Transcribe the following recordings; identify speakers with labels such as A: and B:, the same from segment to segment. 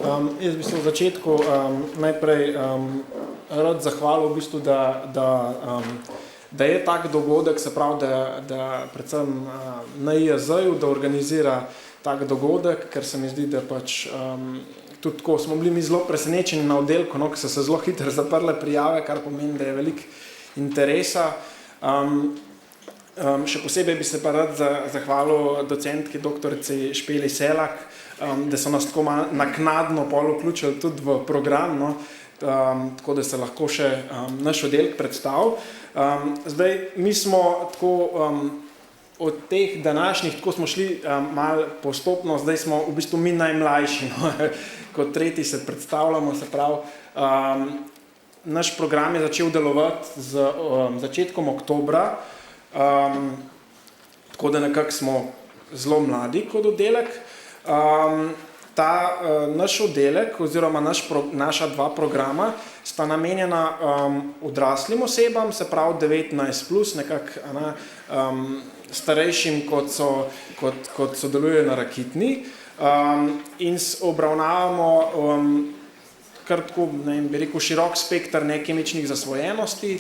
A: Jaz bi se v začetku najprej rad zahvalil v bistvu, da je tak dogodek, se pravi, da predvsem na IAZ-ju, da organizira tak dogodek, ker se mi zdi, da pač tudi tako smo bili mi zelo presenečeni na oddelku, no, ker so se zelo hitro zaprle prijave, kar pomeni, da je veliko interesa. Še posebej bi se pa rad zahvalil docentki doktorici Špeli Selak, da so nas tako malo naknadno pol vključili tudi v program, no, tako da se lahko še naš oddelek predstavil. Zdaj, mi smo tako od teh današnjih, tako smo šli malo postopno, zdaj smo v bistvu mi najmlajši, no, kot tretji se predstavljamo, se pravi, naš program je začel delovati z začetkom oktobra, tako da nekako smo zelo mladi kot oddelek. Ta naš oddelek oziroma naša dva programa sta namenjena odraslim osebam, se pravi 19+, nekako starejšim, kot sodelujejo na Rakitni, in obravnavamo kar tako, ne vem, bi rekel, širok spekter nekemičnih zasvojenosti,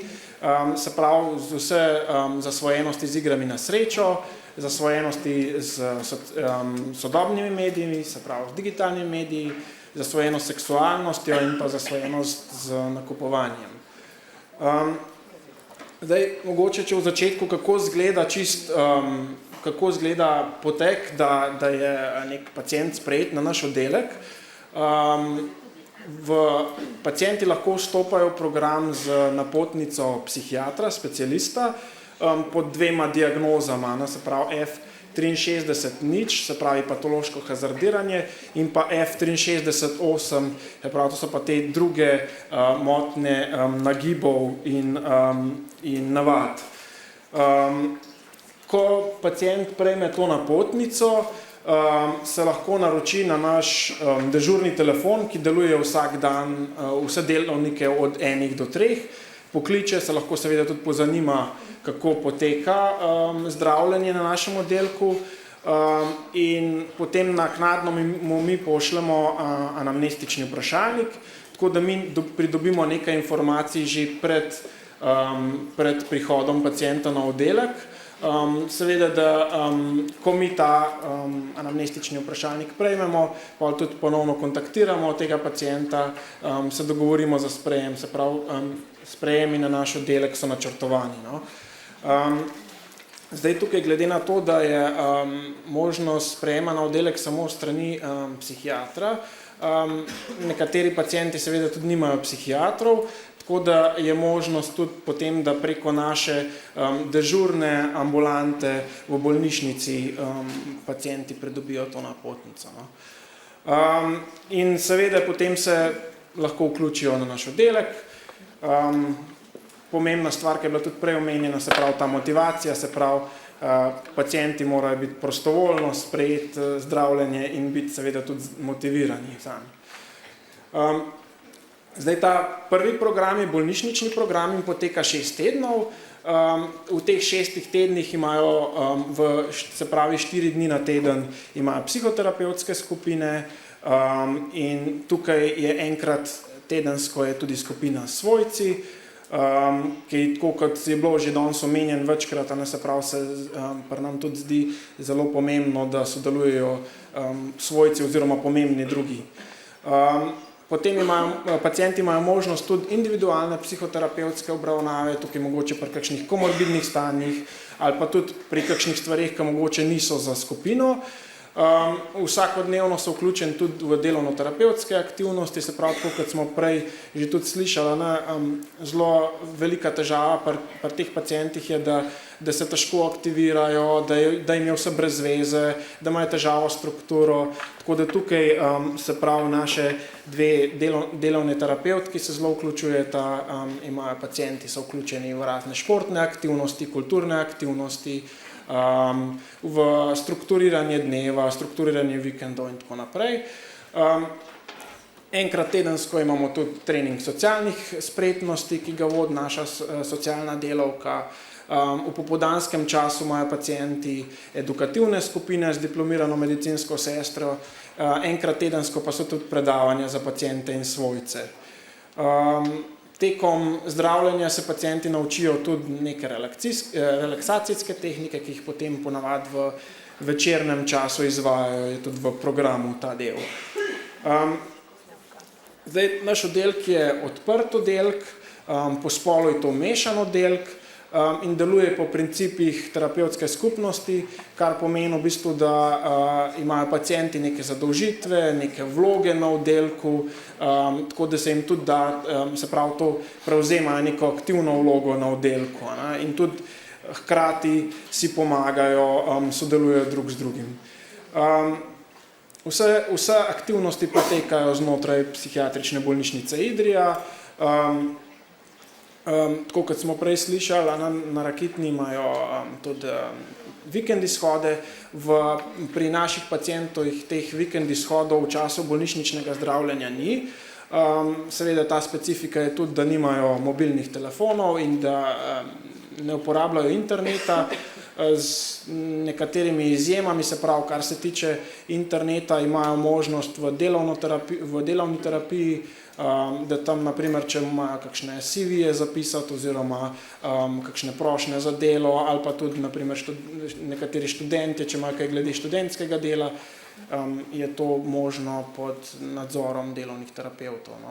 A: se pravi vse zasvojenosti z igrami na srečo, zasvojenosti z sodobnimi mediji, se pravi z digitalnimi mediji, zasvojenost s seksualnostjo in pa zasvojenost z nakupovanjem. Zdaj, mogoče, če v začetku, kako izgleda potek, da je nek pacient sprejet na naš oddelek. Pacienti lahko vstopajo v program z napotnico psihiatra, specialista, pod dvema diagnozama, se pravi F63-0, se pravi patološko hazardiranje, in pa F63-8, se pravi, to so pa te druge motnje nagibov in navad. Ko pacient prejme to napotnico, se lahko naroči na naš dežurni telefon, ki deluje vsak dan, vse delovnike od 1 do 3. Pokliče, se lahko seveda tudi pozanima, kako poteka zdravljenje na našem oddelku, in potem naknadno mi pošljemo anamnestični vprašalnik, tako da mi pridobimo nekaj informacij že pred prihodom pacienta na oddelek. Seveda, da ko mi ta anamnestični vprašalnik prejmemo, pa tudi ponovno kontaktiramo tega pacienta, se dogovorimo za sprejem, se pravi, sprejemi na naš oddelek so načrtovani, no. Zdaj tukaj, glede na to, da je možnost sprejema na oddelek samo strani psihiatra, nekateri pacienti seveda tudi nimajo psihiatrov, tako da je možnost tudi potem, da preko naše dežurne ambulante v bolnišnici pacienti pridobijo to napotnico, no. In seveda potem se lahko vključijo na naš oddelek. Pomembna stvar, ki je bila tudi prej omenjena, se pravi ta motivacija, se pravi pacienti morajo biti prostovoljno sprejeti zdravljenje in biti seveda tudi motivirani sami. Zdaj, ta prvi program je bolnišnični program in poteka 6 tednov. V teh 6 tednih imajo, se pravi 4 dni na teden, imajo psihoterapevtske skupine, in tukaj je enkrat tedensko je tudi skupina svojci, ki tako kot je bilo že danes omenjen večkrat, se pravi, se pri nam tudi zdi zelo pomembno, da sodelujejo svojci oziroma pomembni drugi. Potem pacienti imajo možnost tudi individualne psihoterapevtske obravnave, tukaj mogoče pri kakšnih komorbidnih stanjih ali pa tudi pri kakšnih stvareh, ki mogoče niso za skupino. Vsakodnevno so vključeni tudi v delovno-terapevtske aktivnosti, se pravi, kot smo prej že tudi slišali, zelo velika težava pri teh pacientih je, da se težko aktivirajo, da jim je vse brez veze, da imajo težavo s strukturo, tako da tukaj, se pravi, naše dve delovne terapevtki se zelo vključujeta, imajo pacienti, so vključeni v razne športne aktivnosti, kulturne aktivnosti, v strukturiranje dneva, strukturiranje vikendov in tako naprej. Enkrat tedensko imamo tudi trening socialnih spretnosti, ki ga vodi naša socialna delavka. V popoldanskem času imajo pacienti edukativne skupine z diplomirano medicinsko sestro, enkrat tedensko pa so tudi predavanja za paciente in svojce. Tekom zdravljenja se pacienti naučijo tudi neke relaksacijske tehnike, ki jih potem ponavadi v večernem času izvajajo, je tudi v programu ta del. Naš oddelek je odprt oddelek, po spolu je to mešan oddelek in deluje po principih terapevtske skupnosti, kar pomeni v bistvu, da imajo pacienti neke zadolžitve, neke vloge na oddelku, tako da se jim tudi da, se pravi, to prevzemajo neko aktivno vlogo na oddelku, in tudi hkrati si pomagajo, sodelujejo drug z drugim. Vse aktivnosti potekajo znotraj psihiatrične bolnišnice Idrija. Tako kot smo prej slišali, na Rakitni imajo tudi vikend izhode. Pri naših pacientovih teh vikend izhodov v času bolnišničnega zdravljenja ni. Seveda ta specifika je tudi, da nimajo mobilnih telefonov in da ne uporabljajo interneta. Z nekaterimi izjemami, se pravi, kar se tiče interneta, imajo možnost v delovni terapiji, da tam, naprimer, če imajo kakšne CV-je zapisati oziroma kakšne prošnje za delo, ali pa tudi, naprimer, nekateri študentje, če imajo kaj glede študentskega dela, je to možno pod nadzorom delovnih terapevtov.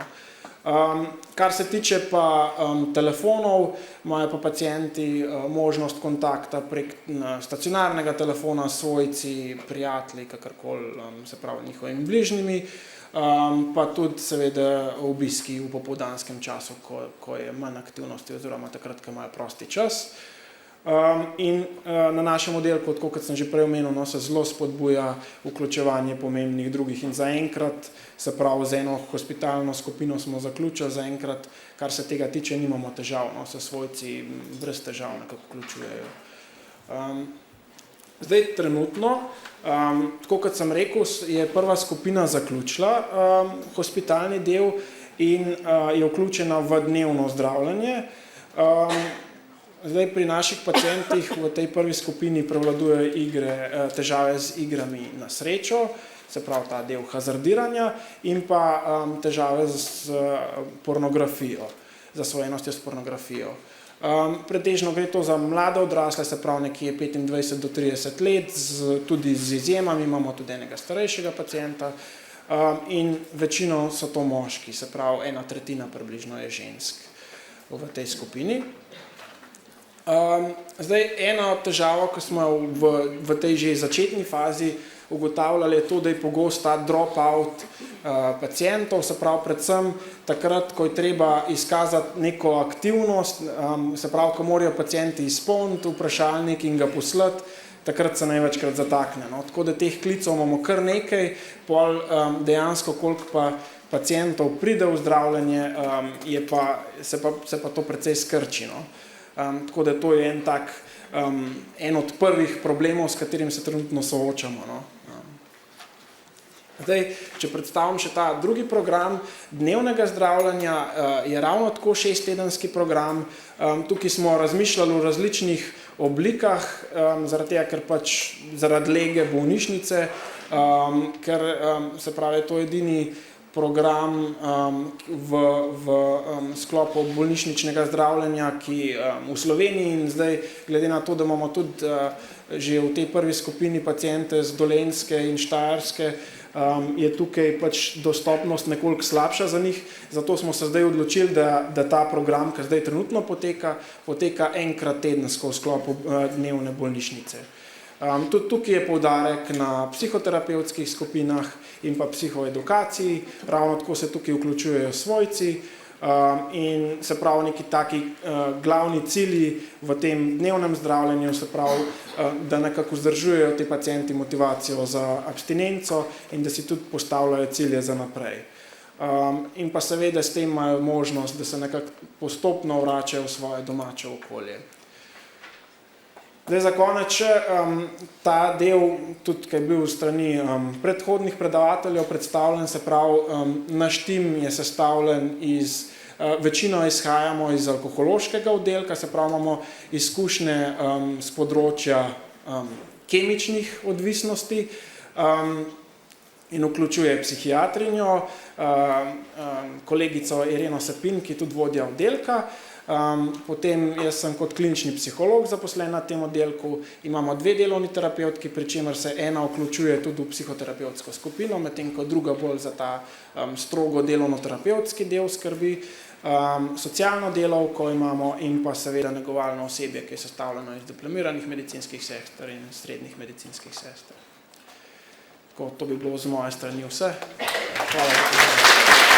A: Kar se tiče pa telefonov, imajo pa pacienti možnost kontakta prek stacionarnega telefona s svojci, prijatelji, kakorkoli, se pravi, njihovimi bližnjimi, pa tudi seveda obiski v popoldanskem času, ko je manj aktivnosti oziroma takrat, ko imajo prosti čas. In na našem oddelku, tako kot sem že prej omenil, se zelo spodbuja vključevanje pomembnih drugih in zaenkrat, se pravi, z eno hospitalno skupino smo zaključili, zaenkrat, kar se tega tiče, nimamo težav, se svojci brez težav nekako vključujejo. Zdaj trenutno, tako kot sem rekel, je prva skupina zaključila hospitalni del in je vključena v dnevno zdravljenje. Zdaj pri naših pacientih v tej prvi skupini prevladujejo težave z igrami na srečo, se pravi ta del hazardiranja, in pa težave z pornografijo, zasvojenostjo s pornografijo. Pretežno gre to za mlade odrasle, se pravi nekje 25 do 30 let, tudi z izjemami, imamo tudi enega starejšega pacienta, in večino so to moški, se pravi 1/3 približno je žensk v tej skupini. Zdaj, ena od težav, ki smo v tej že začetni fazi ugotavljali, je to, da je pogost ta drop-out pacientov, se pravi predvsem takrat, ko je treba izkazati neko aktivnost, se pravi, ko morajo pacienti izpolniti vprašalnik in ga poslati, takrat se največkrat zatakne. Tako da teh klicev imamo kar nekaj, pol dejansko, koliko pa pacientov pride v zdravljenje, se pa to precej skrči. Tako da to je en od prvih problemov, s katerim se trenutno soočamo. Zdaj, če predstavim še ta drugi program dnevnega zdravljenja, je ravno tako 6-tedenski program. Tukaj smo razmišljali o različnih oblikah, zaradi tega, ker pač zaradi lege bolnišnice, ker se pravi, to je edini program v sklopu bolnišničnega zdravljenja, ki v Sloveniji, in zdaj, glede na to, da imamo tudi že v tej prvi skupini paciente z Dolenjske in Štajerske, je tukaj pač dostopnost nekoliko slabša za njih, zato smo se zdaj odločili, da ta program, ki zdaj trenutno poteka enkrat tedensko v sklopu dnevne bolnišnice. Tudi tukaj je poudarek na psihoterapevtskih skupinah in pa psihoedukaciji, ravno tako se tukaj vključujejo svojci in se pravi neki taki glavni cilji v tem dnevnem zdravljenju, se pravi, da nekako vzdržujejo te pacienti motivacijo za abstinenco in da si tudi postavljajo cilje za naprej. In pa seveda s tem imajo možnost, da se nekako postopno vračajo v svoje domače okolje. Zdaj za konec še ta del, tudi ki je bil v strani predhodnih predavateljev predstavljen, se pravi, naš tim je sestavljen iz Večino izhajamo iz alkohološkega oddelka, se pravi, imamo izkušnje z področja kemičnih odvisnosti in vključuje psihiatrinjo, kolegico Ireno Sepin, ki tudi vodja oddelka. Potem jaz sem kot klinični psiholog zaposlen na tem oddelku, imamo 2 delovni terapevtki, pri čemer se ena vključuje tudi v psihoterapevtsko skupino, medtem ko druga bolj za ta strogo delovno-terapevtski del skrbi, socialno delavko imamo in pa seveda negovalno osebje, ki je sestavljeno iz diplomiranih medicinskih sester in srednjih medicinskih sester. To bi bilo z moje strani vse. Hvala.